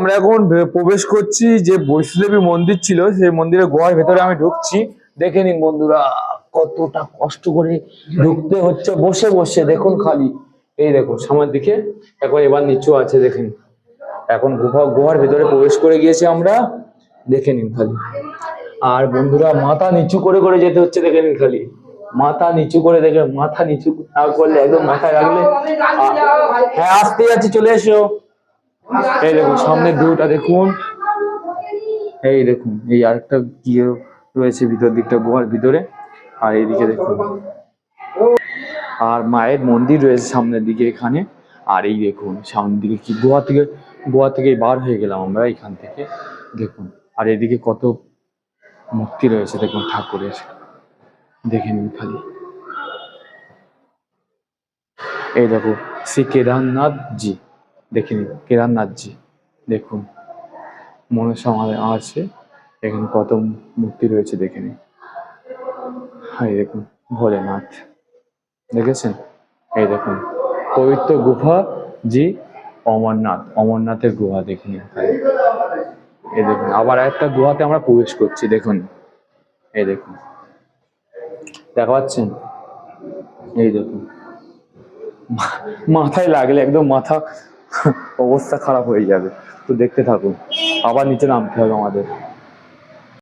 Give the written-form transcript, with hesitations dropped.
আমরা এখন প্রবেশ করছি যে বৈষ্ণদেবী মন্দির ছিল, সেই মন্দিরের গুহার ভেতরে আমি ঢুকছি। দেখে নিন বন্ধুরা, কতটা কষ্ট করে ঢুকতে হচ্ছে বসে বসে। দেখুন খালি, এই দেখুন সামনের দিকে একবার, এবার নিচু আছে দেখেন। এখন গুহার ভেতরে প্রবেশ করে গিয়েছি আমরা, দেখে নিন খালি। আর বন্ধুরা মাথা নিচু করে করে যেতে হচ্ছে, দেখে নিন খালি। মাথা নিচু করে, দেখে মাথা নিচু না করলে, একদম মাথায় রাখলে। হ্যাঁ আসতে যাচ্ছি, চলে এসো। এই দেখুন সামনের ভিউটা দেখুন, এই দেখুন এই আরেকটা কি রয়েছে ভিতর দিকটা গুহার ভিতরে। আর এইদিকে দেখুন, আর মায়ের মন্দির রয়েছে সামনের দিকে এখানে। আর এই দেখুন সামনের দিকে কি গোয়া থেকে বার হয়ে গেলাম আমরা এখান থেকে, দেখুন। আর এদিকে কত মূর্তি রয়েছে দেখুন ঠাকুরের, দেখে নিন খালি। এই দেখো শ্রী কেদারনাথ জি, দেখে নিন কেদারনাথ জি, দেখুন মনসামাল আছে এখানে, কত মূর্তি রয়েছে দেখে নিন। এই দেখুন ভোলেনাথ, দেখেছেন? এই দেখুন পবিত্র গুহা জি, অমরনাথের গুহা, দেখে নিন। এই দেখুন আবার একটা গুহাতে আমরা প্রবেশ করছি, দেখুন। এই দেখুন, দেখা পাচ্ছেন? এই দেখুন মাথায় লাগলে একদম মাথা অবস্থা খারাপ হয়ে যাবে। তো দেখতে থাকুন, আবার নিচে নামতে হবে আমাদের।